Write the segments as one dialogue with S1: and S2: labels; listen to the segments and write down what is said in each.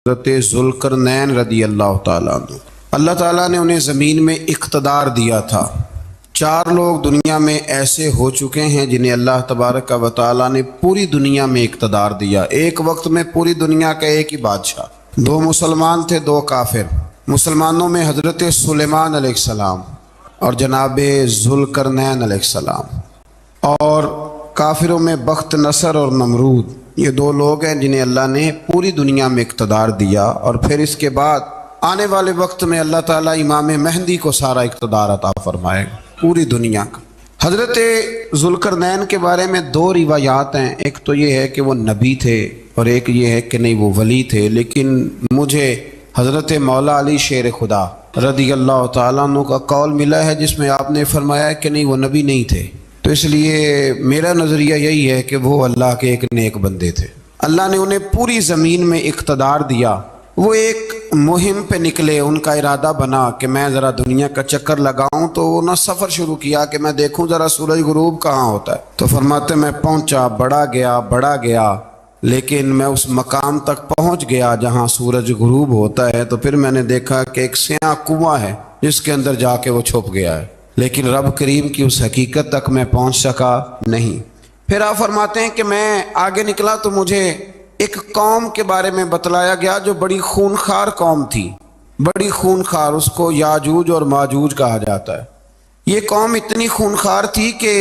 S1: حضرت ذوالقرنین رضی اللہ تعالیٰ عنہ، اللہ تعالیٰ نے انہیں زمین میں اقتدار دیا تھا۔ 4 لوگ دنیا میں ایسے ہو چکے ہیں جنہیں اللہ تبارک و تعالیٰ نے پوری دنیا میں اقتدار دیا، ایک وقت میں پوری دنیا کا ایک ہی بادشاہ۔ 2 مسلمان تھے، 2 کافر۔ مسلمانوں میں حضرت سلیمان علیہ السلام اور جناب ذوالقرنین علیہ السلام، اور کافروں میں بخت نصر اور نمرود۔ یہ 2 لوگ ہیں جنہیں اللہ نے پوری دنیا میں اقتدار دیا، اور پھر اس کے بعد آنے والے وقت میں اللہ تعالیٰ امام مہدی کو سارا اقتدار عطا فرمائے گا پوری دنیا کا۔ حضرت ذوالقرنین کے بارے میں 2 روایات ہیں، ایک تو یہ ہے کہ وہ نبی تھے اور ایک یہ ہے کہ نہیں وہ ولی تھے، لیکن مجھے حضرت مولا علی شیر خدا رضی اللہ تعالیٰ عنہ کا قول ملا ہے جس میں آپ نے فرمایا کہ نہیں وہ نبی نہیں تھے، تو اس لیے میرا نظریہ یہی ہے کہ وہ اللہ کے ایک نیک بندے تھے۔ اللہ نے انہیں پوری زمین میں اقتدار دیا۔ وہ ایک مہم پہ نکلے، ان کا ارادہ بنا کہ میں ذرا دنیا کا چکر لگاؤں، تو انہوں نے سفر شروع کیا کہ میں دیکھوں ذرا سورج غروب کہاں ہوتا ہے۔ تو فرماتے میں پہنچا، بڑا گیا، لیکن میں اس مقام تک پہنچ گیا جہاں سورج غروب ہوتا ہے، تو پھر میں نے دیکھا کہ ایک سیاہ کنواں ہے جس کے اندر جا کے وہ چھپ گیا ہے، لیکن رب کریم کی اس حقیقت تک میں پہنچ سکا نہیں۔ پھر آپ فرماتے ہیں کہ میں آگے نکلا تو مجھے ایک قوم کے بارے میں بتلایا گیا جو بڑی خونخوار قوم تھی، بڑی خونخوار، اس کو یاجوج اور ماجوج کہا جاتا ہے۔ یہ قوم اتنی خونخوار تھی کہ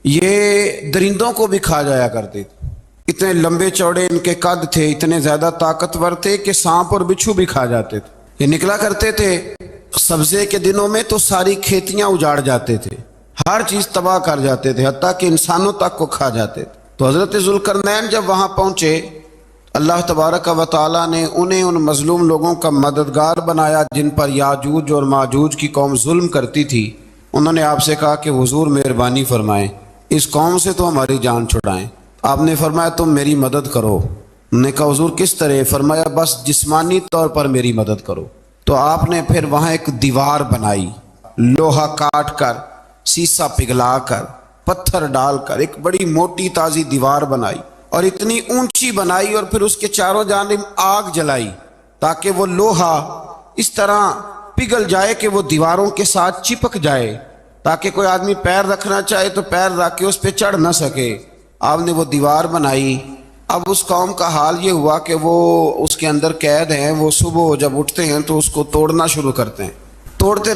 S1: یہ درندوں کو بھی کھا جایا کرتے تھے، اتنے لمبے چوڑے ان کے قد تھے، اتنے زیادہ طاقتور تھے کہ سانپ اور بچھو بھی کھا جاتے تھے۔ یہ نکلا کرتے تھے سبزے کے دنوں میں تو ساری کھیتیاں اجاڑ جاتے تھے، ہر چیز تباہ کر جاتے تھے، حتیٰ کہ انسانوں تک کو کھا جاتے تھے۔ تو حضرت ذوالقرنین جب وہاں پہنچے، اللہ تبارک و تعالیٰ نے انہیں ان مظلوم لوگوں کا مددگار بنایا جن پر یاجوج اور ماجوج کی قوم ظلم کرتی تھی۔ انہوں نے آپ سے کہا کہ حضور مہربانی فرمائیں، اس قوم سے تو ہماری جان چھڑائیں۔ آپ نے فرمایا تم میری مدد کرو۔ انہوں نے کہا حضور کس طرح؟ فرمایا بس جسمانی طور پر میری مدد کرو۔ تو آپ نے پھر وہاں ایک دیوار بنائی، لوہا کاٹ کر، سیسا پگھلا کر، پتھر ڈال کر ایک بڑی موٹی تازی دیوار بنائی، اور اتنی اونچی بنائی، اور پھر اس کے چاروں جانب آگ جلائی تاکہ وہ لوہا اس طرح پگھل جائے کہ وہ دیواروں کے ساتھ چپک جائے، تاکہ کوئی آدمی پیر رکھنا چاہے تو پیر رکھ کے اس پہ چڑھ نہ سکے۔ آپ نے وہ دیوار بنائی۔ اب اس قوم کا حال یہ ہوا کہ وہ اس کے اندر قید ہیں، وہ صبح جب اٹھتے ہیں تو اس کو توڑنا شروع کرتے ہیں، توڑتے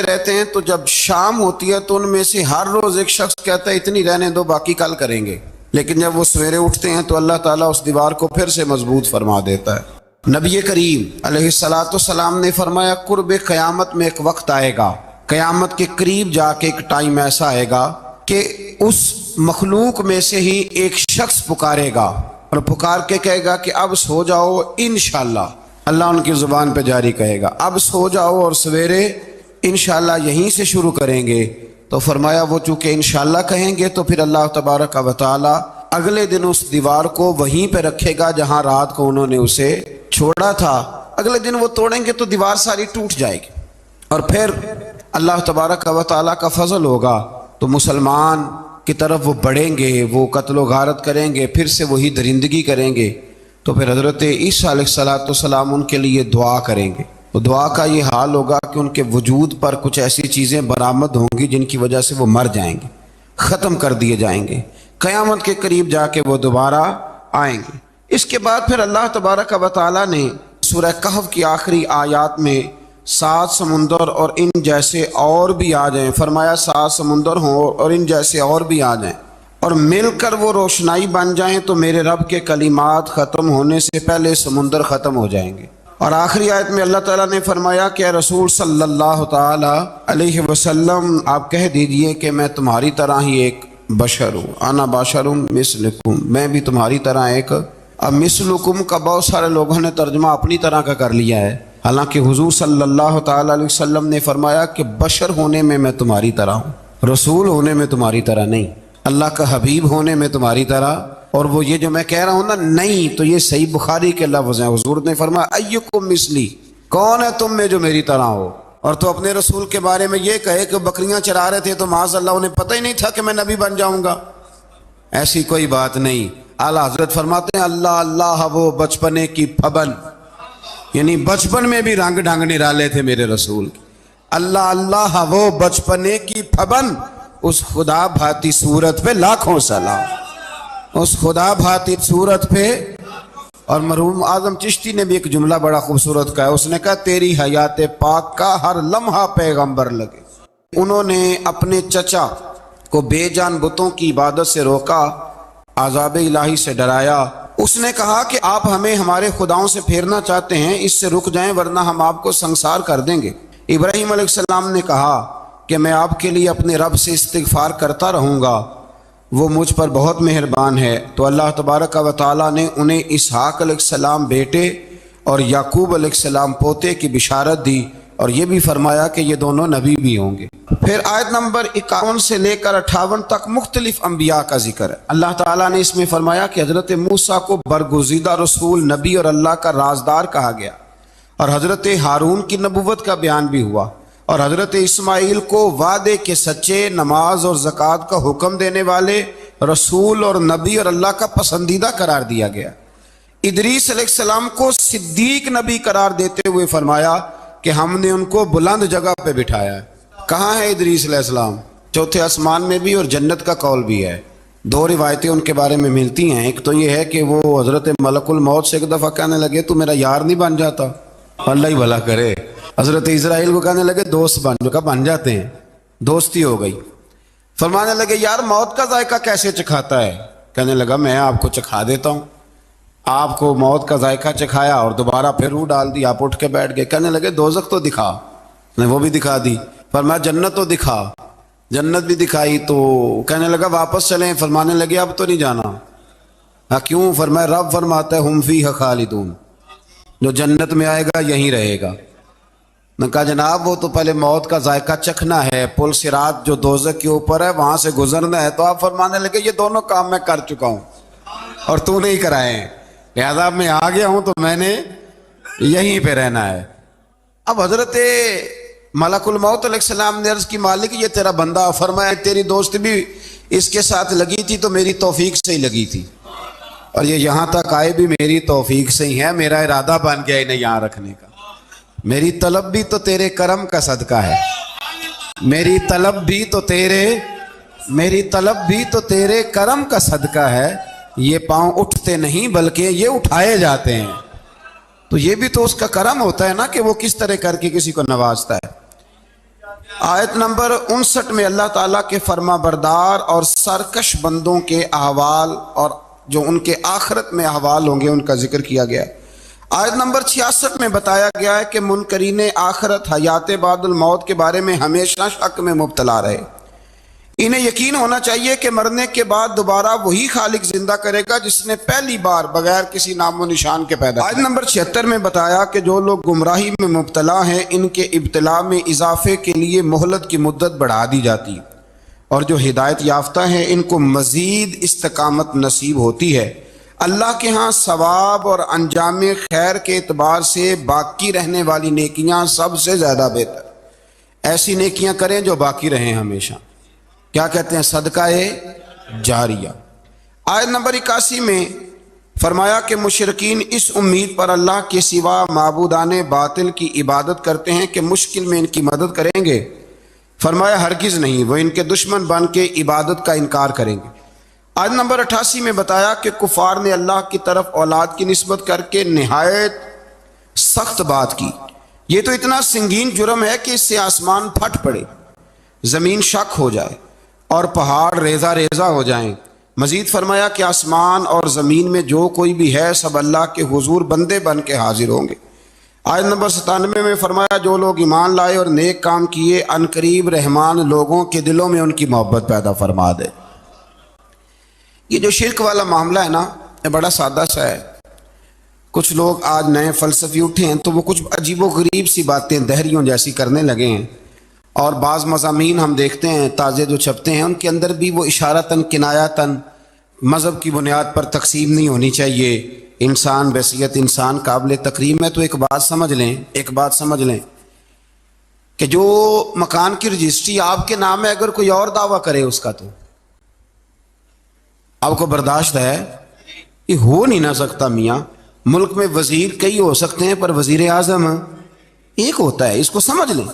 S1: رہتے ہیں، تو جب شام ہوتی ہے تو ان میں سے ہر روز ایک شخص کہتا ہے اتنی رہنے دو، باقی کل کریں گے۔ لیکن جب وہ سویرے اٹھتے ہیں تو اللہ تعالیٰ اس دیوار کو پھر سے مضبوط فرما دیتا ہے۔ نبی کریم علیہ السلام نے فرمایا قرب قیامت میں ایک وقت آئے گا، قیامت کے قریب جا کے ایک ٹائم ایسا آئے گا کہ اس مخلوق میں سے ہی ایک شخص پکارے گا، اور پکار کے کہے گا کہ اب سو جاؤ انشاءاللہ۔ اللہ ان کی زبان پہ جاری کہے گا اب سو جاؤ اور سویرے انشاءاللہ یہیں سے شروع کریں گے۔ تو فرمایا وہ چونکہ انشاءاللہ کہیں گے تو پھر اللہ تبارک و تعالی اگلے دن اس دیوار کو وہیں پہ رکھے گا جہاں رات کو انہوں نے اسے چھوڑا تھا۔ اگلے دن وہ توڑیں گے تو دیوار ساری ٹوٹ جائے گی، اور پھر اللہ تبارک و تعالی کا فضل ہوگا تو مسلمان کی طرف وہ بڑھیں گے، وہ قتل و غارت کریں گے، پھر سے وہی درندگی کریں گے۔ تو پھر حضرت عیسیٰ علیہ السلام ان کے لیے دعا کریں گے۔ تو دعا کا یہ حال ہوگا کہ ان کے وجود پر کچھ ایسی چیزیں برآمد ہوں گی جن کی وجہ سے وہ مر جائیں گے، ختم کر دیے جائیں گے۔ قیامت کے قریب جا کے وہ دوبارہ آئیں گے۔ اس کے بعد پھر اللہ تبارک و تعالیٰ نے سورہ کہف کی آخری آیات میں 7 سمندر اور ان جیسے اور بھی آ جائیں، فرمایا 7 سمندر ہوں اور ان جیسے اور بھی آ جائیں، اور مل کر وہ روشنائی بن جائیں تو میرے رب کے کلمات ختم ہونے سے پہلے سمندر ختم ہو جائیں گے۔ اور آخری آیت میں اللہ تعالیٰ نے فرمایا کہ اے رسول صلی اللہ تعالی علیہ وسلم آپ کہہ دیجئے کہ میں تمہاری طرح ہی ایک بشر ہوں، انا بشر مثلکم، میں بھی تمہاری طرح ایک۔ اب مثلکم کا بہت سارے لوگوں نے ترجمہ اپنی طرح کا کر لیا ہے، حالانکہ حضور صلی اللہ تعالی علیہ وسلم نے فرمایا کہ بشر ہونے میں تمہاری طرح ہوں، رسول ہونے میں تمہاری طرح نہیں، اللہ کا حبیب ہونے میں تمہاری طرح۔ اور وہ یہ جو میں کہہ رہا ہوں نا نہیں، تو یہ صحیح بخاری کے لفظ ہیں۔ حضور نے فرمایا ایکم مثلی، کون ہے تم میں جو میری طرح ہو؟ اور تو اپنے رسول کے بارے میں یہ کہے کہ بکریاں چرا رہے تھے تو معاذ اللہ انہیں پتہ ہی نہیں تھا کہ میں نبی بن جاؤں گا، ایسی کوئی بات نہیں۔ اعلیٰ حضرت فرماتے ہیں اللہ اللہ وہ بچپنے کی پھبن یعنی بچپن میں بھی رنگ ڈھنگ نرالے تھے میرے رسول کے۔ اللہ اللہ وہ بچپنے کی پھبن، اس خدا بھاتی صورت پہ لاکھوں سلام، اس خدا بھاتی صورت پہ۔ اور مرحوم اعظم چشتی نے بھی ایک جملہ بڑا خوبصورت کہا، اس نے کہا تیری حیات پاک کا ہر لمحہ پیغمبر لگے۔ انہوں نے اپنے چچا کو بے جان بتوں کی عبادت سے روکا، عذاب الہی سے ڈرایا۔ اس نے کہا کہ آپ ہمیں ہمارے خداؤں سے پھیرنا چاہتے ہیں، اس سے رک جائیں ورنہ ہم آپ کو سنسار کر دیں گے۔ ابراہیم علیہ السلام نے کہا کہ میں آپ کے لیے اپنے رب سے استغفار کرتا رہوں گا، وہ مجھ پر بہت مہربان ہے۔ تو اللہ تبارک و تعالیٰ نے انہیں اسحاق علیہ السلام بیٹے اور یعقوب علیہ السلام پوتے کی بشارت دی، اور یہ بھی فرمایا کہ یہ دونوں نبی بھی ہوں گے۔ پھر آیت نمبر 51 سے لے کر 58 تک مختلف انبیاء کا ذکر ہے۔ اللہ تعالیٰ نے اس میں فرمایا کہ حضرت موسیٰ کو برگزیدہ رسول، نبی اور اللہ کا رازدار کہا گیا، اور حضرت ہارون کی نبوت کا بیان بھی ہوا، اور حضرت اسماعیل کو وعدے کے سچے، نماز اور زکوٰۃ کا حکم دینے والے رسول اور نبی اور اللہ کا پسندیدہ قرار دیا گیا۔ ادریس علیہ السلام کو صدیق نبی قرار دیتے ہوئے فرمایا کہ ہم نے ان کو بلند جگہ پہ بٹھایا ہے۔ کہاں ہے ادریس علیہ السلام؟ چوتھے آسمان میں بھی، اور جنت کا قول بھی ہے۔ دو روایتیں ان کے بارے میں ملتی ہیں، ایک تو یہ ہے کہ وہ حضرت ملک الموت سے ایک دفعہ کہنے لگے تو میرا یار نہیں بن جاتا؟ اللہ ہی بھلا کرے۔ حضرت اسرائیل کو کہنے لگے دوست بن جاتے ہیں، دوستی ہو گئی۔ فرمانے لگے یار موت کا ذائقہ کیسے چکھاتا ہے؟ کہنے لگا میں آپ کو چکھا دیتا ہوں۔ آپ کو موت کا ذائقہ چکھایا اور دوبارہ پھر روح ڈال دی، آپ اٹھ کے بیٹھ گئے۔ کہنے لگے دوزخ تو دکھا، نے وہ بھی دکھا دی۔ فرمایا جنت تو دکھا، جنت بھی دکھائی۔ تو کہنے لگا واپس چلیں، فرمانے لگے اب تو نہیں جانا۔ ہاں کیوں؟ فرمایا رب فرماتا ہے ہم فیہا خالدون، جو جنت میں آئے گا یہیں رہے گا۔ نے کہا جناب وہ تو پہلے موت کا ذائقہ چکھنا ہے، پل صراط جو دوزخ کے اوپر ہے وہاں سے گزرنا ہے۔ تو آپ فرمانے لگے یہ دونوں کام میں کر چکا ہوں اور تو نہیں کرائے ہیں، لہذا میں آ گیا ہوں تو میں نے یہیں پہ رہنا ہے۔ اب حضرت ملک الموت علیہ السلام نے عرض کی مالک یہ تیرا بندہ، فرمایا تیری دوست بھی اس کے ساتھ لگی تھی تو میری توفیق سے ہی لگی تھی، اور یہ یہاں تک آئے بھی میری توفیق سے ہی ہے، میرا ارادہ بن گیا انہیں یہاں رکھنے کا۔ میری طلب بھی تو تیرے کرم کا صدقہ ہے، میری طلب بھی تو تیرے کرم کا صدقہ ہے۔ یہ پاؤں اٹھتے نہیں بلکہ یہ اٹھائے جاتے ہیں، تو یہ بھی تو اس کا کرم ہوتا ہے نا کہ وہ کس طرح کر کے کسی کو نوازتا ہے۔ آیت نمبر 59 میں اللہ تعالیٰ کے فرما بردار اور سرکش بندوں کے احوال اور جو ان کے آخرت میں احوال ہوں گے ان کا ذکر کیا گیا ہے۔ آیت نمبر 66 میں بتایا گیا ہے کہ منکرین آخرت حیات بعد الموت کے بارے میں ہمیشہ شک میں مبتلا رہے۔ انہیں یقین ہونا چاہیے کہ مرنے کے بعد دوبارہ وہی خالق زندہ کرے گا جس نے پہلی بار بغیر کسی نام و نشان کے پیدا۔ آیت نمبر 76 میں بتایا کہ جو لوگ گمراہی میں مبتلا ہیں ان کے ابتلا میں اضافے کے لیے مہلت کی مدت بڑھا دی جاتی، اور جو ہدایت یافتہ ہیں ان کو مزید استقامت نصیب ہوتی ہے۔ اللہ کے ہاں ثواب اور انجام خیر کے اعتبار سے باقی رہنے والی نیکیاں سب سے زیادہ بہتر، ایسی نیکیاں کریں جو باقی رہیں ہمیشہ، کیا کہتے ہیں صدقہ جاریہ۔ آیت نمبر 81 میں فرمایا کہ مشرکین اس امید پر اللہ کے سوا معبودان باطل کی عبادت کرتے ہیں کہ مشکل میں ان کی مدد کریں گے، فرمایا ہرگز نہیں، وہ ان کے دشمن بن کے عبادت کا انکار کریں گے۔ آیت نمبر 88 میں بتایا کہ کفار نے اللہ کی طرف اولاد کی نسبت کر کے نہایت سخت بات کی۔ یہ تو اتنا سنگین جرم ہے کہ اس سے آسمان پھٹ پڑے، زمین شک ہو جائے اور پہاڑ ریزہ ریزہ ہو جائیں۔ مزید فرمایا کہ آسمان اور زمین میں جو کوئی بھی ہے سب اللہ کے حضور بندے بن کے حاضر ہوں گے۔ آیت نمبر 97 میں فرمایا جو لوگ ایمان لائے اور نیک کام کیے عنقریب رحمان لوگوں کے دلوں میں ان کی محبت پیدا فرما دے۔ یہ جو شرک والا معاملہ ہے نا یہ بڑا سادہ سا ہے۔ کچھ لوگ آج نئے فلسفی اٹھے ہیں تو وہ کچھ عجیب و غریب سی باتیں دہریوں جیسی کرنے لگے ہیں، اور بعض مضامین ہم دیکھتے ہیں تازے جو چھپتے ہیں ان کے اندر بھی وہ اشارتاً کنایاتاً مذہب کی بنیاد پر تقسیم نہیں ہونی چاہیے، انسان بحیثیت انسان قابل تکریم ہے۔ تو ایک بات سمجھ لیں کہ جو مکان کی رجسٹری آپ کے نام ہے اگر کوئی اور دعویٰ کرے اس کا تو آپ کو برداشت ہے؟ یہ ہو نہیں نہ سکتا میاں، ملک میں وزیر کئی ہو سکتے ہیں پر وزیر اعظم ایک ہوتا ہے، اس کو سمجھ لیں۔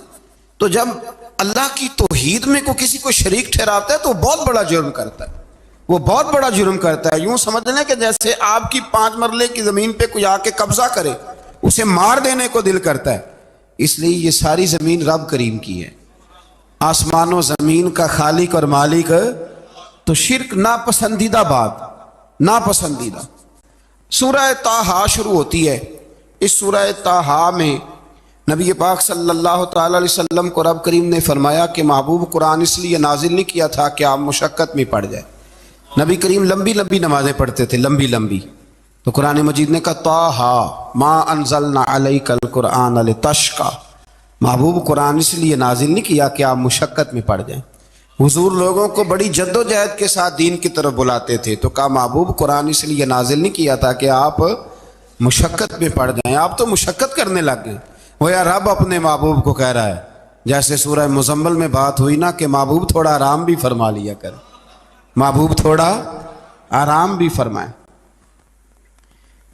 S1: تو جب اللہ کی توحید میں کو کسی کو شریک ٹھہراتا ہے تو وہ بہت بڑا جرم کرتا ہے، وہ بہت بڑا جرم کرتا ہے۔ یوں سمجھ لیں کہ جیسے آپ کی 5 مرلے کی زمین پہ کوئی آ کے قبضہ کرے، اسے مار دینے کو دل کرتا ہے۔ اس لیے یہ ساری زمین رب کریم کی ہے، آسمان و زمین کا خالق اور مالک۔ تو شرک ناپسندیدہ بات، ناپسندیدہ۔ سورہ طٰہٰ شروع ہوتی ہے۔ اس سورہ طٰہٰ میں نبی پاک صلی اللہ تعالی علیہ وسلم کو رب کریم نے فرمایا کہ محبوب قرآن اس لیے نازل نہیں کیا تھا کہ آپ مشقت میں پڑ جائے۔ نبی کریم لمبی لمبی نمازیں پڑھتے تھے، لمبی لمبی۔ تو قرآن مجید نے کہا طٰہٰ ما انزلنا علیک القرآن لتشقیٰ، محبوب قرآن اس لیے نازل نہیں کیا کہ آپ مشقت میں پڑ جائیں۔ حضور لوگوں کو بڑی جد و جہد کے ساتھ دین کی طرف بلاتے تھے، تو کہا محبوب قرآن اس لیے نازل نہیں کیا تھا کہ آپ مشقت میں پڑ جائیں۔ آپ تو مشقت کرنے لگ گئے۔ وہ یا رب اپنے محبوب کو کہہ رہا ہے، جیسے سورہ مزمل میں بات ہوئی نا کہ محبوب تھوڑا آرام بھی فرما لیا کر، محبوب تھوڑا آرام بھی فرمائے۔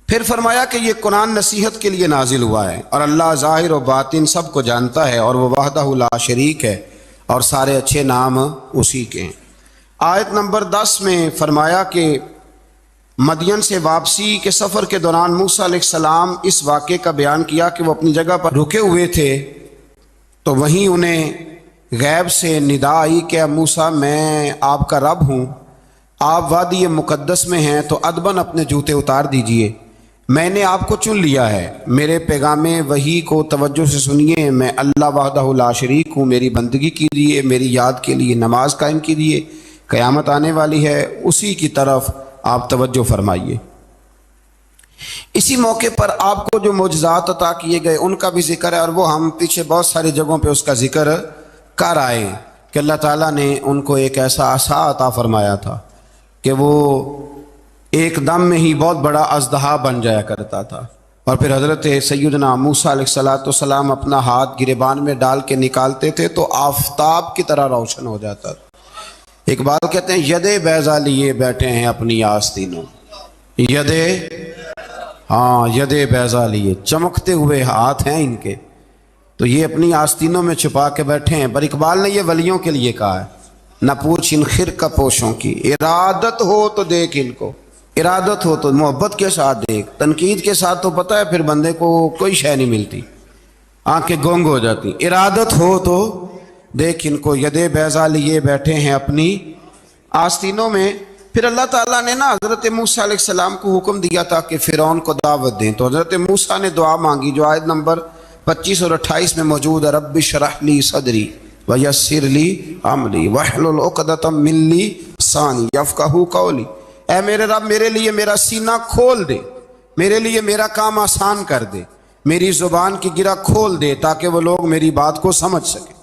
S1: پھر فرمایا کہ یہ قرآن نصیحت کے لیے نازل ہوا ہے، اور اللہ ظاہر و باطن سب کو جانتا ہے، اور وہ وحدہ لا شریک ہے، اور سارے اچھے نام اسی کے ہیں۔ آیت نمبر 10 میں فرمایا کہ مدین سے واپسی کے سفر کے دوران موسیٰ علیہ السلام اس واقعے کا بیان کیا کہ وہ اپنی جگہ پر رکے ہوئے تھے، تو وہیں انہیں غیب سے ندا آئی کہ موسیٰ میں آپ کا رب ہوں، آپ وادی مقدس میں ہیں تو ادباً اپنے جوتے اتار دیجئے، میں نے آپ کو چن لیا ہے، میرے پیغام وحی کو توجہ سے سنیے، میں اللہ وحدہ لا شریک ہوں، میری بندگی کیجیے، میری یاد کے لیے نماز قائم کیجیے، قیامت آنے والی ہے، اسی کی طرف آپ توجہ فرمائیے۔ اسی موقع پر آپ کو جو معجزات عطا کیے گئے ان کا بھی ذکر ہے، اور وہ ہم پیچھے بہت ساری جگہوں پہ اس کا ذکر کر آئے کہ اللہ تعالیٰ نے ان کو ایک ایسا عصا عطا فرمایا تھا کہ وہ ایک دم میں ہی بہت بڑا اژدہا بن جایا کرتا تھا، اور پھر حضرت سیدنا موسیٰ علیہ السلام اپنا ہاتھ گریبان میں ڈال کے نکالتے تھے تو آفتاب کی طرح روشن ہو جاتا تھا۔ اقبال کہتے ہیں یدے بیضا لیے بیٹھے ہیں اپنی آستینوں، یدے بیضا لیے، چمکتے ہوئے ہاتھ ہیں ان کے، تو یہ اپنی آستینوں میں چھپا کے بیٹھے ہیں۔ پر اقبال نے یہ ولیوں کے لیے کہا ہے، نہ پوچھ ان خرقہ پوشوں کی، ارادت ہو تو دیکھ ان کو، ارادت ہو تو محبت کے ساتھ دیکھ، تنقید کے ساتھ تو پتہ ہے پھر بندے کو کوئی شے نہیں ملتی، آنکھیں گونگ ہو جاتی۔ ارادت ہو تو دیکھ ان کو، یدے بیضا لیے بیٹھے ہیں اپنی آستینوں میں۔ پھر اللہ تعالیٰ نے نا حضرت موسیٰ علیہ السلام کو حکم دیا تھا کہ فرعون کو دعوت دیں، تو حضرت موسیٰ نے دعا مانگی جو آیت نمبر 25 اور 28 میں موجود ہے، رب اشرح لی صدری ویسر لی امری واحلل عقدۃ من لسانی یفقہوا قولی، اے میرے رب میرے لیے میرا سینہ کھول دے، میرے لیے میرا کام آسان کر دے، میری زبان کی گرہ کھول دے تاکہ وہ لوگ میری بات کو سمجھ سکیں۔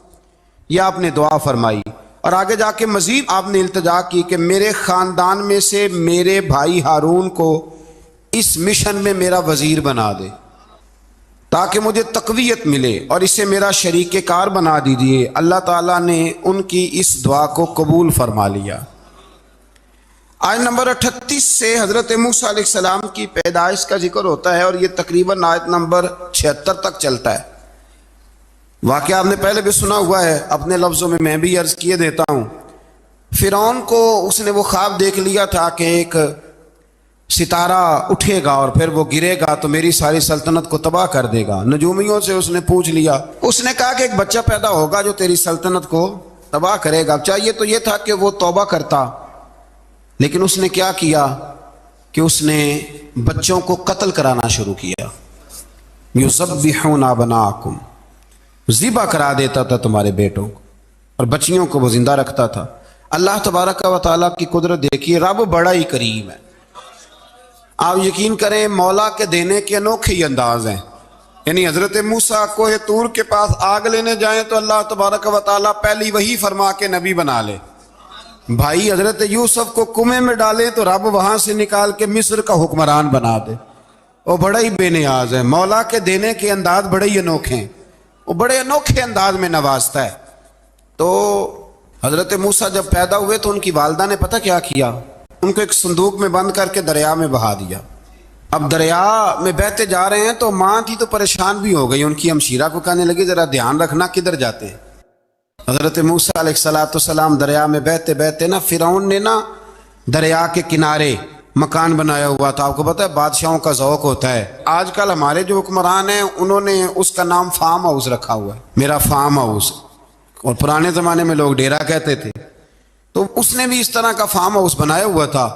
S1: یہ آپ نے دعا فرمائی، اور آگے جا کے مزید آپ نے التجا کی کہ میرے خاندان میں سے میرے بھائی ہارون کو اس مشن میں میرا وزیر بنا دے تاکہ مجھے تقویت ملے، اور اسے میرا شریک کار بنا دیجیے۔ اللہ تعالیٰ نے ان کی اس دعا کو قبول فرما لیا۔ آیت نمبر 38 سے حضرت موسیٰ علیہ السلام کی پیدائش کا ذکر ہوتا ہے، اور یہ تقریباً آیت نمبر 76 تک چلتا ہے۔ واقعہ آپ نے پہلے بھی سنا ہوا ہے، اپنے لفظوں میں میں بھی عرض کیے دیتا ہوں۔ فرعون کو اس نے وہ خواب دیکھ لیا تھا کہ ایک ستارہ اٹھے گا اور پھر وہ گرے گا تو میری ساری سلطنت کو تباہ کر دے گا۔ نجومیوں سے اس نے پوچھ لیا، اس نے کہا کہ ایک بچہ پیدا ہوگا جو تیری سلطنت کو تباہ کرے گا۔ چاہیے تو یہ تھا کہ وہ توبہ کرتا، لیکن اس نے کیا کیا کہ اس نے بچوں کو قتل کرانا شروع کیا۔ یذبحون ابناءکم، ذبح کرا دیتا تھا تمہارے بیٹوں کو، اور بچیوں کو وہ زندہ رکھتا تھا۔ اللہ تبارک و تعالیٰ کی قدرت دیکھیے، رب بڑا ہی کریم ہے۔ آپ یقین کریں مولا کے دینے کے انوکھے ہی انداز ہیں۔ یعنی حضرت موسیٰ کوہ طور کے پاس آگ لینے جائیں تو اللہ تبارک و تعالیٰ پہلی وہی فرما کے نبی بنا لے۔ بھائی حضرت یوسف کو کنویں میں ڈالے تو رب وہاں سے نکال کے مصر کا حکمران بنا دے۔ وہ بڑا ہی بے نیاز ہے، مولا کے دینے کے انداز بڑے ہی انوکھے ہیں، وہ بڑے انوکھے انداز میں نوازتا ہے۔ تو حضرت موسیٰ جب پیدا ہوئے تو ان کی والدہ نے پتہ کیا کیا، ان کو ایک صندوق میں بند کر کے دریا میں بہا دیا۔ اب دریا میں بہتے جا رہے ہیں تو ماں تھی تو پریشان بھی ہو گئی، ان کی ہمشیرہ کو کہنے لگی ذرا دھیان رکھنا کدھر جاتے ہیں۔ حضرت موسیٰ علیہ السلام دریا میں بہتے بہتے نا فرعون نے نا دریا کے کنارے مکان بنایا ہوا تھا۔ آپ کو پتہ ہے بادشاہوں کا ذوق ہوتا ہے، آج کل ہمارے جو حکمران ہیں انہوں نے اس کا نام فارم ہاؤس رکھا ہوا ہے، میرا فارم ہاؤس، اور پرانے زمانے میں لوگ ڈیرا کہتے تھے، تو اس نے بھی اس طرح کا فارم ہاؤس بنایا ہوا تھا۔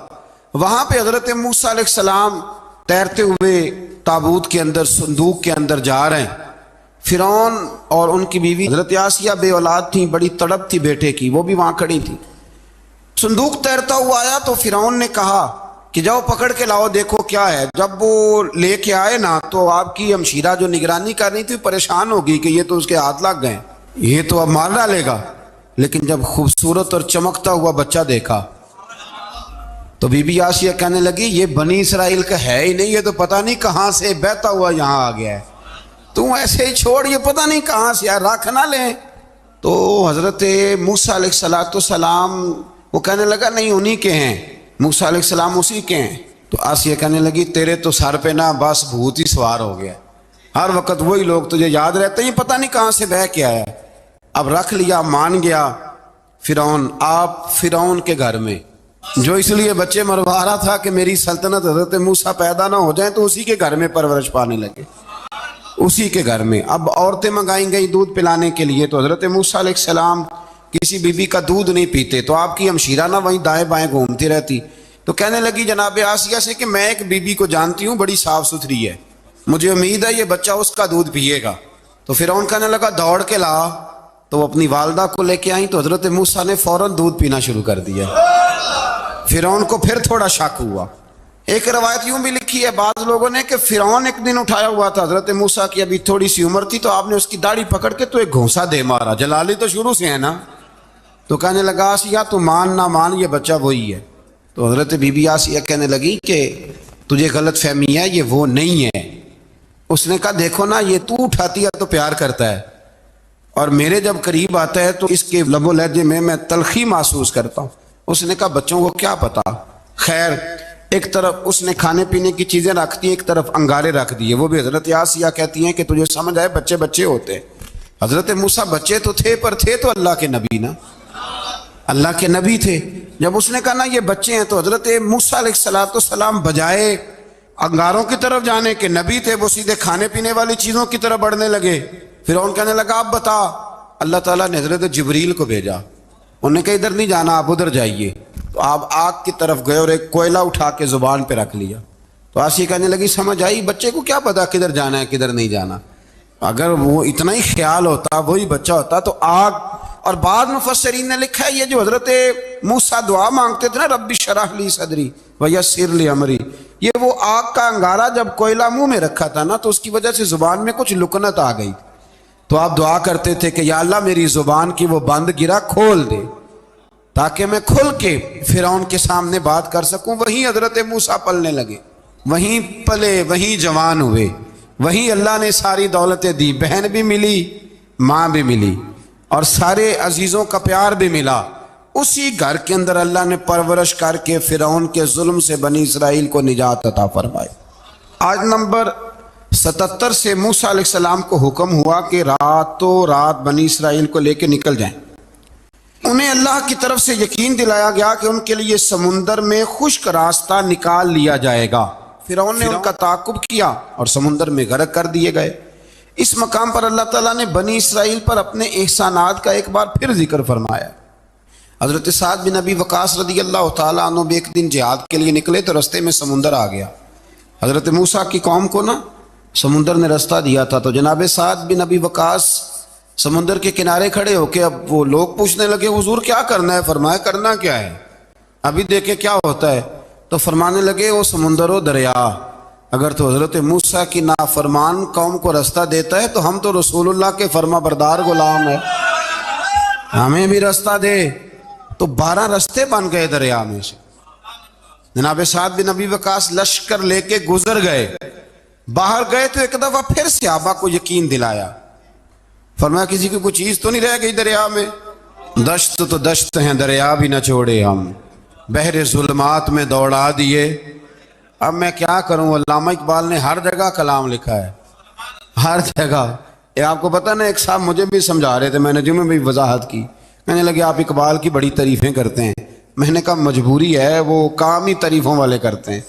S1: وہاں پہ حضرت موسیٰ علیہ السلام تیرتے ہوئے تابوت کے اندر صندوق کے اندر جا رہے ہیں۔ فرعون اور ان کی بیوی حضرت آسیہ بے اولاد تھیں، بڑی تڑپ تھی بیٹے کی، وہ بھی وہاں کھڑی تھی۔ صندوق تیرتا ہوا آیا تو فرعون نے کہا کہ جاؤ پکڑ کے لاؤ دیکھو کیا ہے۔ جب وہ لے کے آئے نا تو آپ کی ہمشیرہ جو نگرانی کر رہی تھی پریشان ہو گئی کہ یہ تو اس کے ہاتھ لگ گئے، یہ تو اب مار ڈالے گا۔ لیکن جب خوبصورت اور چمکتا ہوا بچہ دیکھا تو بی بی آسیہ کہنے لگی یہ بنی اسرائیل کا ہے ہی نہیں، یہ تو پتہ نہیں کہاں سے بہتا ہوا یہاں آ گیا ہے، تو ایسے ہی چھوڑ، یہ پتہ نہیں کہاں سے ہے، رکھ نہ لیں۔ تو حضرت موسیٰ علیہ السلام وہ کہنے لگا نہیں انہی کے ہیں، موسیٰ علیہ السلام اسی کے ہیں۔ تو آسیہ کہنے لگی تیرے تو سر پہ نا بس بھوت ہی سوار ہو گیا، ہر وقت وہی لوگ تجھے یاد رہتے ہیں، پتہ نہیں کہاں سے بہ کے آیا۔ اب رکھ لیا، مان گیا فرعون۔ آپ فرعون کے گھر میں جو اس لیے بچے مروا رہا تھا کہ میری سلطنت حضرت موسیٰ پیدا نہ ہو جائیں، تو اسی کے گھر میں پرورش پانے لگے، اسی کے گھر میں۔ اب عورتیں منگائیں گئی دودھ پلانے کے لیے، تو حضرت موسیٰ علیہ السلام کسی بی بی کا دودھ نہیں پیتے، تو آپ کی ہمشیرہ نہ وہیں دائیں بائیں گھومتی رہتی، تو کہنے لگی جناب آسیہ سے کہ میں ایک بی بی کو جانتی ہوں بڑی صاف ستھری ہے، مجھے امید ہے یہ بچہ اس کا دودھ پیے گا۔ تو فرعون کہنے لگا دوڑ کے لا، تو وہ اپنی والدہ کو لے کے آئیں، تو حضرت موسیٰ نے فوراً دودھ پینا شروع کر دیا۔ فرعون کو پھر تھوڑا شک ہوا۔ ایک روایت یوں بھی لکھی ہے بعض لوگوں نے کہ فرعون ایک دن اٹھایا ہوا تھا حضرت موسیٰ کی ابھی تھوڑی سی عمر تھی، تو آپ نے اس کی داڑھی پکڑ کے تو ایک گھونسا دے مارا، جلالی تو شروع سے ہے نا، تو کہنے لگا آسیہ تو مان نہ مان یہ بچہ وہی ہے۔ تو حضرت بی بی آسیہ کہنے لگی کہ تجھے غلط فہمی ہے، یہ وہ نہیں ہے۔ اس نے کہا دیکھو نا یہ تو اٹھاتی ہے تو پیار کرتا ہے، اور میرے جب قریب آتا ہے تو اس کے لب و لہجے میں تلخی محسوس کرتا ہوں۔ اس نے کہا بچوں کو کیا پتا، خیر ایک طرف اس نے کھانے پینے کی چیزیں رکھتی، ایک طرف انگارے رکھ دیے، وہ بھی حضرت آسیہ کہتی ہیں کہ تجھے سمجھ آئے بچے بچے ہوتے ہیں۔ حضرت موسیٰ بچے تو تھے پر تھے تو اللہ کے نبی نا، اللہ کے نبی تھے۔ جب اس نے کہا نا یہ بچے ہیں، تو حضرت موسیٰ علیہ السلام بجائے انگاروں کی طرف جانے کے نبی تھے، وہ سیدھے کھانے پینے والی چیزوں کی طرف بڑھنے لگے۔ فرعون کہنے لگا اب بتا، اللہ تعالیٰ نے حضرت جبریل کو بھیجا، انہوں نے کہا ادھر نہیں جانا آپ ادھر جائیے، تو آپ آگ کی طرف گئے اور ایک کوئلہ اٹھا کے زبان پہ رکھ لیا۔ تو آسیہ کہنے لگی سمجھ آئی، بچے کو کیا پتا کدھر جانا ہے کدھر نہیں جانا، اگر وہ اتنا ہی خیال ہوتا وہی بچہ ہوتا تو آگ۔ اور بعض مفسرین نے لکھا ہے یہ جو حضرت موسیٰ دعا مانگتے تھے نا رب اشرح لی صدری ویسر لی امری، یہ وہ آگ کا انگارہ جب کوئلہ منہ میں رکھا تھا نا تو اس کی وجہ سے زبان میں کچھ لکنت آ گئی، تو آپ دعا کرتے تھے کہ یا اللہ میری زبان کی وہ بند گرا کھول دے تاکہ میں کھل کے فرعون کے سامنے بات کر سکوں۔ وہیں حضرت موسیٰ پلنے لگے، وہیں پلے، وہیں جوان ہوئے، وہیں اللہ نے ساری دولتیں دی، بہن بھی ملی، ماں بھی ملی، اور سارے عزیزوں کا پیار بھی ملا۔ اسی گھر کے اندر اللہ نے پرورش کر کے فرعون کے ظلم سے بنی اسرائیل کو نجات عطا فرمائی۔ آج نمبر 77 سے موسیٰ علیہ السلام کو حکم ہوا کہ راتوں رات بنی اسرائیل کو لے کے نکل جائیں۔ انہیں اللہ کی طرف سے یقین دلایا گیا کہ ان کے لیے سمندر میں خشک راستہ نکال لیا جائے گا۔ فرعون نے ان کا تعاقب کیا اور سمندر میں غرق کر دیے گئے۔ اس مقام پر اللہ تعالیٰ نے بنی اسرائیل پر اپنے احسانات کا ایک بار پھر ذکر فرمایا۔ حضرت سعد بن ابی وقاص رضی اللہ تعالیٰ عنہ بھی ایک دن جہاد کے لیے نکلے تو رستے میں سمندر آ گیا۔ حضرت موسیٰ کی قوم کو نا سمندر نے رستہ دیا تھا، تو جناب سعد بن ابی وقاص سمندر کے کنارے کھڑے ہو کے اب وہ لوگ پوچھنے لگے حضور کیا کرنا ہے؟ فرمایا کرنا کیا ہے، ابھی دیکھیں کیا ہوتا ہے۔ تو فرمانے لگے وہ سمندر و دریا اگر تو حضرت موسیٰ کی نافرمان قوم کو رستہ دیتا ہے تو ہم تو رسول اللہ کے فرما بردار غلام ہیں، ہمیں بھی رستہ دے۔ تو 12 رستے بن گئے دریا میں سے۔ جناب سعد بن ابی وقاص لشکر لے کے گزر گئے، باہر گئے تو ایک دفعہ پھر صحابہ کو یقین دلایا، فرمایا کسی کی کوئی چیز تو نہیں رہ گئی دریا میں؟ دشت تو دشت ہیں دریا بھی نہ چھوڑے ہم، بحر ظلمات میں دوڑا دیے اب میں کیا کروں، علامہ اقبال نے ہر جگہ کلام لکھا ہے، ہر جگہ۔ یہ آپ کو پتہ نا، ایک صاحب مجھے بھی سمجھا رہے تھے، میں نے جمعہ بھی وضاحت کی، کہنے لگے آپ اقبال کی بڑی تعریفیں کرتے ہیں۔ میں نے کہا مجبوری ہے، وہ کام ہی تعریفوں والے کرتے ہیں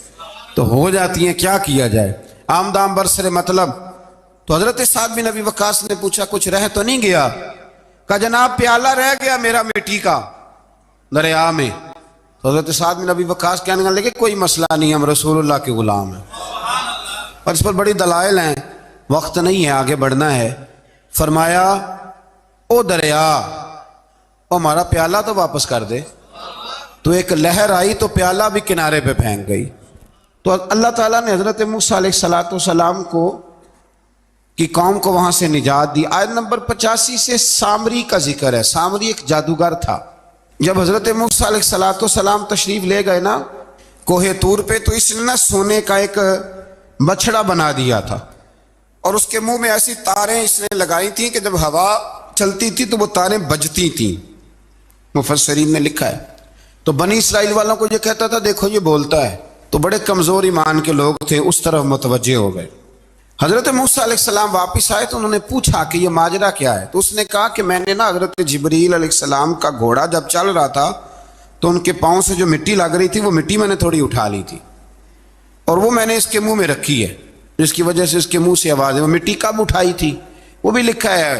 S1: تو ہو جاتی ہیں، کیا کیا جائے۔ عام دام برسر مطلب۔ تو حضرت سعد بن ابی وقاص نے پوچھا کچھ رہ تو نہیں گیا؟ کہا جناب پیالہ رہ گیا میرا مٹی کا دریا میں۔ تو حضرت سعد بن ابی وقاص کہنے لگے کوئی مسئلہ نہیں، ہم رسول اللہ کے غلام ہیں۔ اور اس پر بڑی دلائل ہیں، وقت نہیں ہے، آگے بڑھنا ہے۔ فرمایا او دریا، او ہمارا پیالہ تو واپس کر دے۔ تو ایک لہر آئی تو پیالہ بھی کنارے پہ پھینک گئی۔ تو اللہ تعالیٰ نے حضرت موسیٰ علیہ السلام کو کی قوم کو وہاں سے نجات دی۔ آیت نمبر 85 سے سامری کا ذکر ہے۔ سامری ایک جادوگر تھا۔ جب حضرت موسیٰ علیہ السلام تشریف لے گئے نا کوہ طور پہ، تو اس نے نا سونے کا ایک بچڑا بنا دیا تھا، اور اس کے منہ میں ایسی تاریں اس نے لگائی تھیں کہ جب ہوا چلتی تھی تو وہ تاریں بجتی تھیں، مفسرین نے لکھا ہے۔ تو بنی اسرائیل والوں کو یہ کہتا تھا دیکھو یہ بولتا ہے، تو بڑے کمزور ایمان کے لوگ تھے، اس طرف متوجہ ہو گئے۔ حضرت موسیٰ علیہ السلام واپس آئے تو انہوں نے پوچھا کہ یہ ماجرا کیا ہے؟ تو اس نے کہا کہ میں نے نا حضرت جبریل علیہ السلام کا گھوڑا جب چل رہا تھا تو ان کے پاؤں سے جو مٹی لگ رہی تھی وہ مٹی میں نے تھوڑی اٹھا لی تھی، اور وہ میں نے اس کے منہ میں رکھی ہے، جس کی وجہ سے اس کے منہ سے آواز ہے۔ وہ مٹی کب اٹھائی تھی وہ بھی لکھا ہے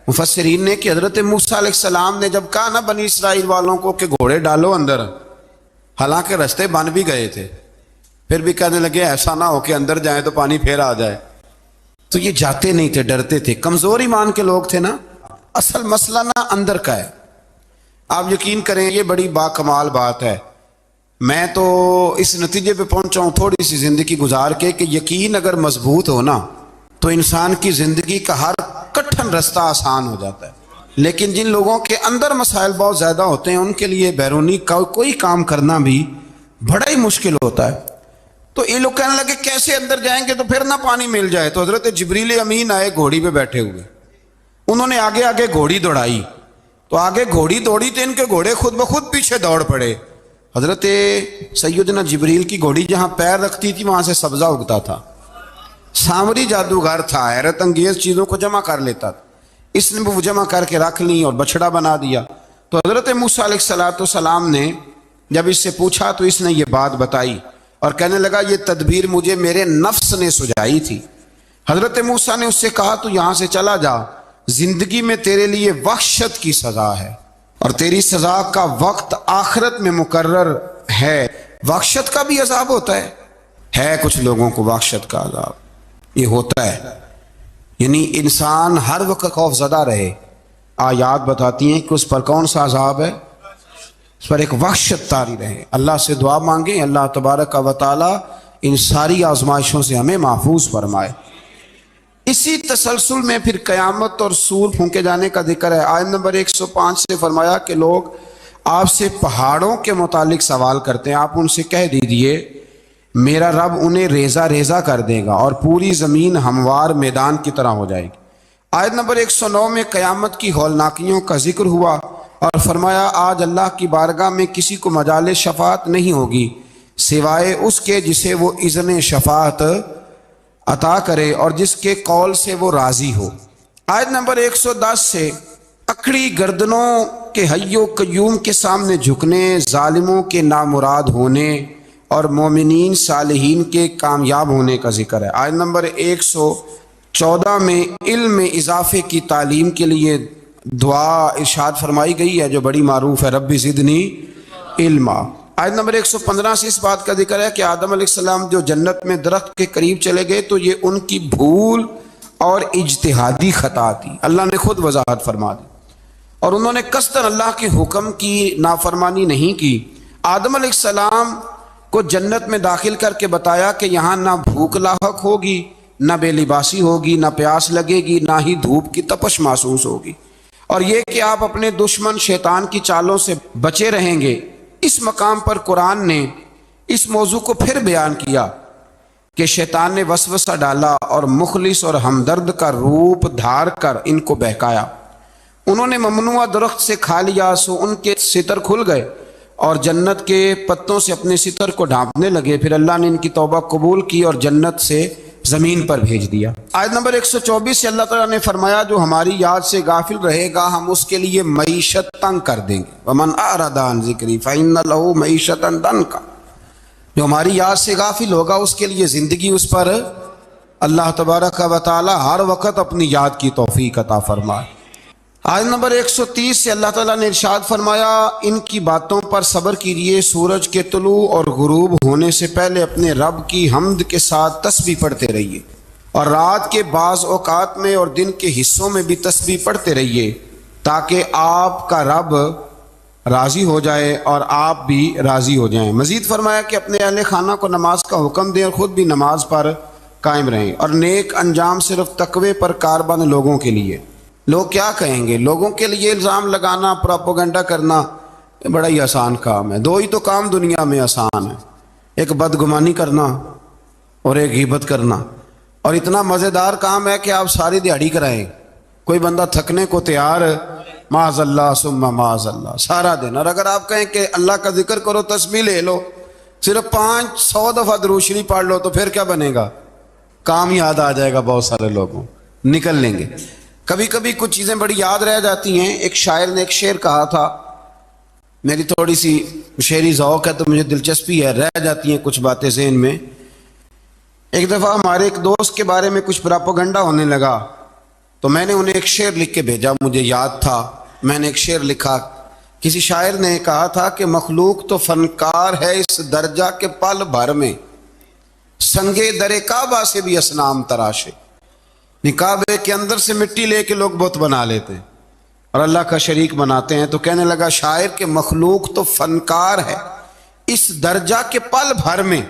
S1: مفسرین نے کہ حضرت موسیٰ علیہ السلام نے جب کہا نا بنی اسرائیل والوں کو کہ گھوڑے ڈالو اندر، حالانکہ رستے بن بھی گئے تھے، پھر بھی کہنے لگے ایسا نہ ہو کہ اندر جائیں تو پانی پھر آ جائے۔ تو یہ جاتے نہیں تھے، ڈرتے تھے، کمزور ایمان کے لوگ تھے نا۔ اصل مسئلہ نا اندر کا ہے۔ آپ یقین کریں یہ بڑی باکمال بات ہے۔ میں تو اس نتیجے پہ پہنچا ہوں تھوڑی سی زندگی گزار کے کہ یقین اگر مضبوط ہو نا تو انسان کی زندگی کا ہر کٹھن رستہ آسان ہو جاتا ہے۔ لیکن جن لوگوں کے اندر مسائل بہت زیادہ ہوتے ہیں ان کے لیے بیرونی کوئی کام کرنا بھی بڑا ہی مشکل ہوتا ہے۔ تو یہ لوگ کہنے لگے کیسے اندر جائیں گے تو پھر نہ پانی مل جائے۔ تو حضرت جبریل امین آئے گھوڑی پہ بیٹھے ہوئے، انہوں نے آگے آگے گھوڑی دوڑائی، تو آگے گھوڑی دوڑی تو ان کے گھوڑے خود بخود پیچھے دوڑ پڑے۔ حضرت سیدنا جبریل کی گھوڑی جہاں پیر رکھتی تھی وہاں سے سبزہ اگتا تھا۔ سامری جادوگر تھا، حیرت انگیز چیزوں کو جمع کر لیتا تھا، اس نے وہ جمع کر کے رکھ لی اور بچڑا بنا دیا۔ تو حضرت موسیٰ علیہ السلام نے جب اس سے پوچھا تو اس نے یہ بات بتائی اور کہنے لگا یہ تدبیر مجھے میرے نفس نے سجائی تھی۔ حضرت موسیٰ نے اس سے کہا تو یہاں سے چلا جا، زندگی میں تیرے لیے وحشت کی سزا ہے اور تیری سزا کا وقت آخرت میں مقرر ہے۔ وحشت کا بھی عذاب ہوتا ہے کچھ لوگوں کو وحشت کا عذاب یہ ہوتا ہے، یعنی انسان ہر وقت خوف زدہ رہے۔ آیات بتاتی ہیں کہ اس پر کون سا عذاب ہے، اس پر ایک وحشت طاری رہے۔ اللہ سے دعا مانگیں اللہ تبارک و تعالی ان ساری آزمائشوں سے ہمیں محفوظ فرمائے۔ اسی تسلسل میں پھر قیامت اور سور پھونکے جانے کا ذکر ہے۔ آیت نمبر 105 سے فرمایا کہ لوگ آپ سے پہاڑوں کے متعلق سوال کرتے ہیں، آپ ان سے کہہ دیجئے میرا رب انہیں ریزہ ریزہ کر دے گا اور پوری زمین ہموار میدان کی طرح ہو جائے گی۔ آیت نمبر 109 میں قیامت کی ہولناکیوں کا ذکر ہوا اور فرمایا آج اللہ کی بارگاہ میں کسی کو مجال شفاعت نہیں ہوگی سوائے اس کے جسے وہ اذن شفاعت عطا کرے اور جس کے قول سے وہ راضی ہو۔ آیت نمبر 110 سے اکڑی گردنوں کے حی و قیوم کے سامنے جھکنے، ظالموں کے نامراد ہونے اور مومنین صالحین کے کامیاب ہونے کا ذکر ہے۔ آیت نمبر 114 میں علم میں اضافے کی تعلیم کے لیے دعا ارشاد فرمائی گئی ہے جو بڑی معروف ہے، رب زدنی علما۔ آیت نمبر 115 سے اس بات کا ذکر ہے کہ آدم علیہ السلام جو جنت میں درخت کے قریب چلے گئے تو یہ ان کی بھول اور اجتہادی خطا تھی، اللہ نے خود وضاحت فرما دی، اور انہوں نے قصداً اللہ کے حکم کی نافرمانی نہیں کی۔ آدم علیہ السلام کو جنت میں داخل کر کے بتایا کہ یہاں نہ بھوک لاحق ہوگی، نہ بے لباسی ہوگی، نہ پیاس لگے گی، نہ ہی دھوپ کی تپش محسوس ہوگی، اور یہ کہ آپ اپنے دشمن شیطان کی چالوں سے بچے رہیں گے۔ اس مقام پر قرآن نے اس موضوع کو پھر بیان کیا کہ شیطان نے وسوسہ ڈالا اور مخلص اور ہمدرد کا روپ دھار کر ان کو بہکایا۔ انہوں نے ممنوع درخت سے کھا لیا سو ان کے ستر کھل گئے اور جنت کے پتوں سے اپنے ستر کو ڈھانپنے لگے، پھر اللہ نے ان کی توبہ قبول کی اور جنت سے زمین پر بھیج دیا۔ آیت نمبر 124 سے اللہ تعالیٰ نے فرمایا جو ہماری یاد سے غافل رہے گا ہم اس کے لیے معیشت تنگ کر دیں گے۔ وَمَنْ أَعْرَضَ عَنْ ذِكْرِي فَإِنَّ لَهُ مَعِيشَةً ضَنْكًا، جو ہماری یاد سے غافل ہوگا اس کے لیے زندگی اس پر اللہ تبارک و تعالی ہر وقت اپنی یاد کی توفیق عطا فرمائے۔ آیت نمبر 130 سے اللہ تعالیٰ نے ارشاد فرمایا ان کی باتوں پر صبر کیجیے، سورج کے طلوع اور غروب ہونے سے پہلے اپنے رب کی حمد کے ساتھ تسبیح پڑھتے رہیے، اور رات کے بعض اوقات میں اور دن کے حصوں میں بھی تسبیح پڑھتے رہیے، تاکہ آپ کا رب راضی ہو جائے اور آپ بھی راضی ہو جائیں۔ مزید فرمایا کہ اپنے اہل خانہ کو نماز کا حکم دیں اور خود بھی نماز پر قائم رہیں، اور نیک انجام صرف تقوی پر کاربند لوگوں کے لیے۔ لوگ کیا کہیں گے؟ لوگوں کے لیے الزام لگانا، پروپیگنڈا کرنا یہ بڑا ہی آسان کام ہے۔ دو ہی تو کام دنیا میں آسان ہے، ایک بدگمانی کرنا اور ایک غیبت کرنا، اور اتنا مزیدار کام ہے کہ آپ ساری دیہڑی کرائیں، کوئی بندہ تھکنے کو تیار ہے، معاذ اللہ ثم معاذ اللہ سارا دن۔ اور اگر آپ کہیں کہ اللہ کا ذکر کرو، تسبیح لے لو، صرف 500 دفعہ درود شریف پڑھ لو، تو پھر کیا بنے گا؟ کام یاد آ جائے گا، بہت سارے لوگوں نکل لیں گے۔ کبھی کبھی کچھ چیزیں بڑی یاد رہ جاتی ہیں۔ ایک شاعر نے ایک شعر کہا تھا، میری تھوڑی سی شعری ذوق ہے تو مجھے دلچسپی ہے، رہ جاتی ہیں کچھ باتیں ذہن میں۔ ایک دفعہ ہمارے ایک دوست کے بارے میں کچھ پراپیگنڈا ہونے لگا، تو میں نے انہیں ایک شعر لکھ کے بھیجا، مجھے یاد تھا، میں نے ایک شعر لکھا۔ کسی شاعر نے کہا تھا کہ مخلوق تو فنکار ہے اس درجہ کے پل بھر میں، سنگے در کعبہ سے بھی اصنام تراشے۔ کعبے کے اندر سے مٹی لے کے لوگ بت بنا لیتے ہیں اور اللہ کا شریک بناتے ہیں۔ تو کہنے لگا شاعر کہ مخلوق تو فنکار ہے اس درجہ کے پل بھر میں،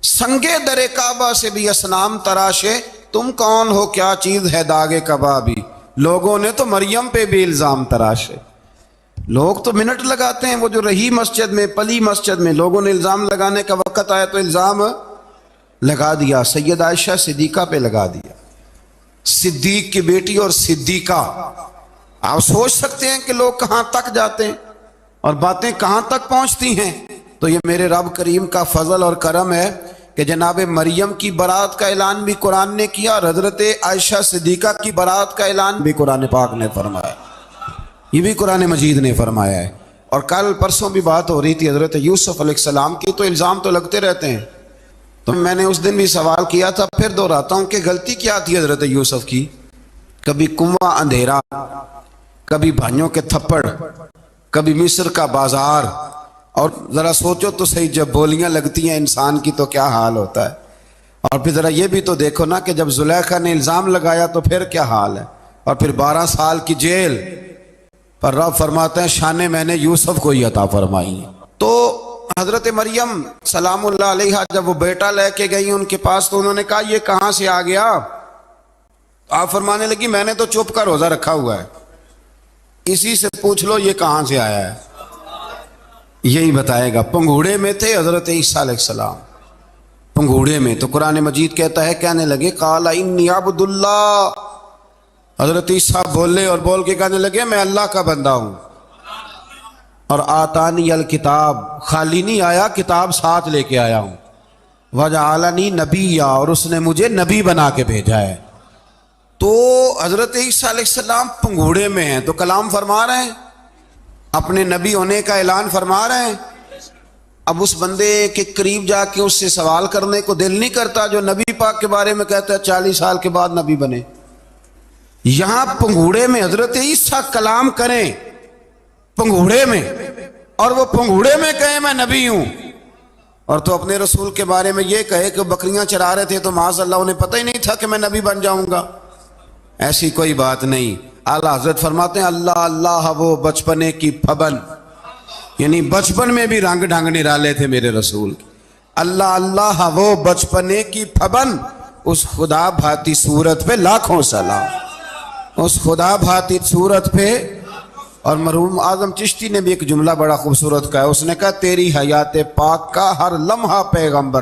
S1: سنگے در کعبہ سے بھی اصنام تراشے، تم کون ہو کیا چیز ہے داغ کبابی، لوگوں نے تو مریم پہ بھی الزام تراشے۔ لوگ تو منٹ لگاتے ہیں، وہ جو رہی مسجد میں، پلی مسجد میں، لوگوں نے الزام لگانے کا وقت آیا تو الزام لگا دیا، سید عائشہ صدیقہ پہ لگا دیا، صدیق کی بیٹی اور صدیقہ۔ آپ سوچ سکتے ہیں کہ لوگ کہاں تک جاتے ہیں اور باتیں کہاں تک پہنچتی ہیں۔ تو یہ میرے رب کریم کا فضل اور کرم ہے کہ جناب مریم کی برات کا اعلان بھی قرآن نے کیا اور حضرت عائشہ صدیقہ کی برات کا اعلان بھی قرآن پاک نے فرمایا، یہ بھی قرآن مجید نے فرمایا ہے۔ اور کل پرسوں بھی بات ہو رہی تھی حضرت یوسف علیہ السلام کی، تو الزام تو لگتے رہتے ہیں۔ تو میں نے اس دن بھی سوال کیا تھا، پھر دہراتا ہوں کہ غلطی کیا تھی حضرت یوسف کی؟ کبھی کنواں اندھیرا، کبھی بھائیوں کے تھپڑ، کبھی مصر کا بازار، اور ذرا سوچو تو صحیح جب بولیاں لگتی ہیں انسان کی تو کیا حال ہوتا ہے۔ اور پھر ذرا یہ بھی تو دیکھو نا کہ جب زلیخا نے الزام لگایا تو پھر کیا حال ہے، اور پھر 12 سال کی جیل پر رب فرماتے ہیں شانیں میں نے یوسف کو ہی عطا فرمائی ہیں۔ تو حضرت مریم سلام اللہ علیہ جب وہ بیٹا لے کے گئی ان کے پاس تو انہوں نے کہا یہ کہاں سے آ گیا؟ آپ فرمانے لگی میں نے تو چپ کر روزہ رکھا ہوا ہے، اسی سے پوچھ لو یہ کہاں سے آیا ہے، یہی بتائے گا۔ پنگوڑے میں تھے حضرت عیسیٰ علیہ السلام، پنگوڑے میں۔ تو قرآن مجید کہتا ہے کہنے لگے قال انی عبد اللہ، حضرت عیسیٰ بولے اور بول کے کہنے لگے میں اللہ کا بندہ ہوں، اور آتانی الکتاب، خالی نہیں آیا، کتاب ساتھ لے کے آیا ہوں، وجعلنی نبیا، اور اس نے مجھے نبی بنا کے بھیجا ہے۔ تو حضرت عیسیٰ علیہ السلام پنگوڑے میں ہیں تو کلام فرما رہے ہیں، اپنے نبی ہونے کا اعلان فرما رہے ہیں۔ اب اس بندے کے قریب جا کے اس سے سوال کرنے کو دل نہیں کرتا جو نبی پاک کے بارے میں کہتا ہے 40 سال کے بعد نبی بنے۔ یہاں پنگوڑے میں حضرت عیسیٰ کلام کریں، پنگوڑے میں، اور وہ پنگوڑے میں کہے میں نبی ہوں، اور تو اپنے رسول کے بارے میں یہ کہے کہ بکریاں چرا رہے تھے تو معاذ اللہ انہیں پتہ ہی نہیں تھا کہ میں نبی بن جاؤں گا۔ ایسی کوئی بات نہیں۔ اعلیٰ حضرت فرماتے ہیں اللہ اللہ وہ بچپنے کی پھبن، یعنی بچپن میں بھی رنگ ڈھنگ نرالے تھے میرے رسول۔ اللہ اللہ وہ بچپنے کی پھبن، اس خدا بھاتی صورت پہ لاکھوں سلام، اس خدا بھاتی صورت پہ۔ اور مرحوم اعظم چشتی نے بھی ایک جملہ بڑا خوبصورت کہا، اس نے کہا تیری حیات پاک کا ہر لمحہ پیغمبر